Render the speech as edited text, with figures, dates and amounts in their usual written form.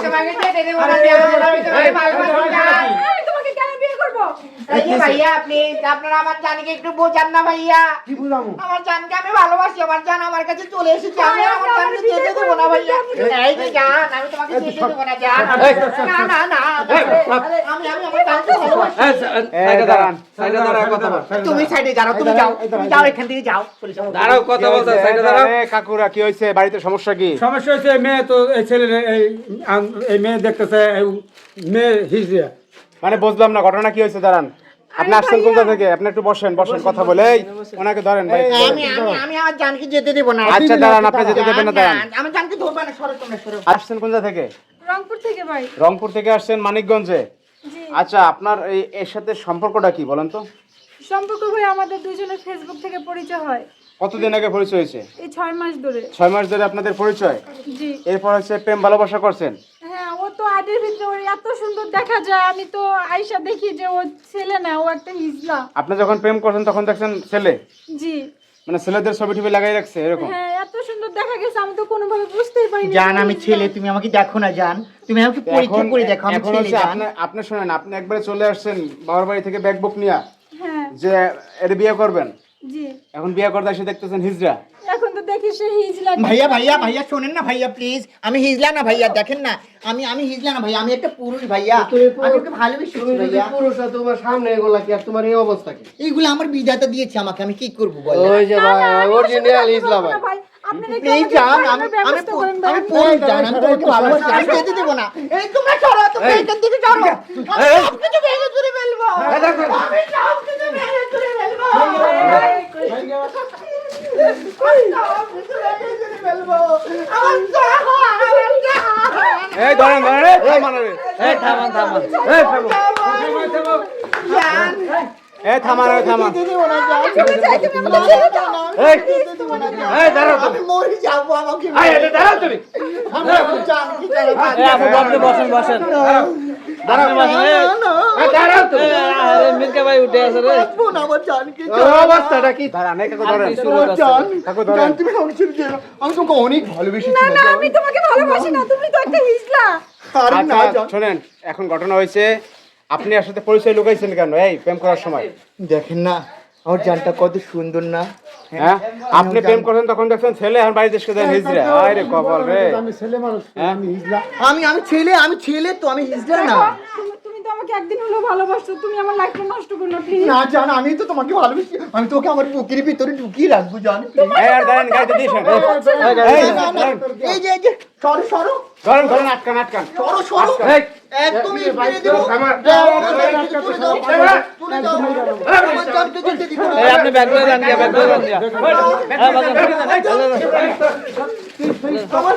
তোমাকে যেতে দেব না জান, আমি তোমাকে ভালোবাসি জান। আমি তোমাকে কেন বিয়ে করব? এই যে ভাইয়া প্লিজ আপনারা আমার জানকে একটু বোঝান না ভাইয়া। কি বুঝামু? আমার জানকে আমি ভালোবাসি, আমার জান আমার কাছে চলে এসেছে, আমি আর আমার জানকে যেতে দেব না ভাইয়া। এই যে জান, আমি তোমাকে যেতে দেব না জান। না না না, আমি আমার জানকে ভালোবাসি। সাইডে দাঁড়ান, সাইডে দাঁড়াও, কথা বল। তুমি সাইডে দাঁড়াও, তুমি যাও, তুমি যাও এখান থেকে যাও। দাঁড়াও, কথা বলতে, সাইডে দাঁড়াও। কাকুরা কি হয়েছে? বাড়িতে সমস্যা কি? সমস্যা হচ্ছে মেয়ে তো এই ছেলে এই মেয়ে দেখতেছে মেয়ে হিজড়া। মানে বুঝলাম না ঘটনা কি হয়েছে। দাঁড়ান, আপনি আসছেন কোথা থেকে? আপনি একটু বসেন, বসেন, কথা বলে। এই ওনাকে ধরেন ভাই। আমি আমার জানকে যেতে দেব না। আচ্ছা দাঁড়ান, আপনি যেতে দেবেন না, দাঁড়ান। আমার জানকে ধরবা না, সরো তোমরা, সরো। আসছেন কোথা থেকে? রংপুর থেকে ভাই। রংপুর থেকে আসছেন মানিকগঞ্জে? জি। আচ্ছা, আপনার এর সাথে সম্পর্কটা কি বলেন তো? সম্পর্ক ভাই আমাদের দুজনের ফেসবুক থেকে পরিচয় হয়। কতদিন আগে পরিচয় হয়েছে? এই 6 মাস ধরে। 6 মাস ধরে আপনাদের পরিচয়। জি। এরপর হচ্ছে প্রেম ভালোবাসা করছেন? হ্যাঁ, ও তো আইডির ভিতরে ওর এত সুন্দর দেখা যায়, আমি তো আয়শা দেখি যে ও ছেলে না, ও একটা হিজলা। আপনি যখন প্রেম করছেন তখন দেখছেন ছেলে? জি। মানে ছেলেদের ছবি টবি লাগাই রাখছে এরকম? হ্যাঁ, এত সুন্দর দেখা গেছে, আমি তো কোনোভাবে বুঝতেই পারিনি। জান আমি ছেলে, তুমি আমাকে দেখো না জান, তুমি আমাকে পরীক্ষা করে দেখো আমি এখন ছেলে হচ্ছে জান। আপনি শুনেন, আপনি একবারে চলে আসছেন বাবার বাড়ি থেকে ব্যাগ বুক নিয়ে হ্যাঁ। যে এর বিয়ে করবেন। জি। এখন বিয়ে করতে এসে দেখতেছেন হিজড়া। এখন তো দেখি সে হিজলা। ভাইয়া শোনেন না ভাইয়া প্লিজ, আমি হিজলা না ভাইয়া, দেখেন না আমি হিজলা না ভাইয়া, আমি একটা পুরুষ ভাইয়া, আমি ওকে ভালোবেসেছি ভাইয়া। পুরুষরা তোমার সামনে এগুলা কি আর তোমার এই অবস্থা কি? এইগুলো আমার বিধাতা দিয়েছে আমাকে, আমি কি করব বল। ওই যে ভাই অরিজিনাল ইসলাম ভাই। ভাই, আপনারা কি প্লিজ জান, আমি পুরুষ জান, আমি তোমাকে ভালোবাসি, আমি যেতে দেব না। এই তোমরা সরো, তোমরা এখান থেকে সরো, আমি সবকিছু ভেঙে চুরে ফেলবো, আমি সবকিছু ভেঙে চুরে ফেলবো, আমার যা হয়, আমার যা হয়। এই ধরেন ধরেন, এই মানা রে, এই থামান থামান, এই থামো। জান, এই থামান, এই থামান। যেতে দেব না জান, তুমি চাই তুমি আমাকে ছেড়ে দাও। এই যেতে দেব না জান, এই দাঁড়াও তুমি, আমি মরে যাবো, আমাকে এই এটা দাঁড়াও তুমি, আমি এখন জানকে ছাড়া বাঁচবো এই আপু আপনি বসেন বসেন। দাঁড়াও বসেন, এই দাঁড়াও তুমি। আরে মির্কা ভাই উঠে আছে রে। না, আমার জানকে অবস্থাটা কি? দাঁড়ান, এই কাকু ধরেন, কাকু ধরেন। তুমি আমাকে ছেড়ে দিও না, আমি তোমাকে অনেক ভালোবেসেছি না না, আমি তোমাকে ভালোবাসি না, তুমি তো একটা হিজলা। আরে না আচ্ছা জান, শোনেন, এখন ঘটনা হয়েছে, আপনি এর সাথে পরিচয় লুকাইছেন কেন এই প্রেম করার সময়? দেখেন না আমার জানটা কত সুন্দর না। হ্যাঁ, আপনি প্রেম করছেন তখন দেখছেন ছেলে, আর বাড়িতে এসে দেন হিজড়া। আরে কপাল রে। আমি ছেলে মানুষ, আমি হিজলা। আমি ছেলে তো, আমি হিজড়া না। তুমি তো আমাকে একদিন হলো ভালোবাসছো, তুমি আমার লাইফটা নষ্ট করো না প্লিজ। না জান, আমি তো তোমাকে ভালোবাসি, আমি তোকে আমার বুকের ভিতরে ঢুকিয়ে রাখবো জান। এই আর দাঁড়ান, গাড়িতে দিয়েছেন। এই যে সরো সরো ধরেন ধরেন, আটকান আটকান। সরো সরো, এই, একদমই মেরে দেবো। আমার তুলে দাও, তুলে দাও, আমার জানকে যেতে দিবো না। এই আপনি ব্যাগ করে দেন দিয়া, ব্যাগ করে দেন দিয়া। আমার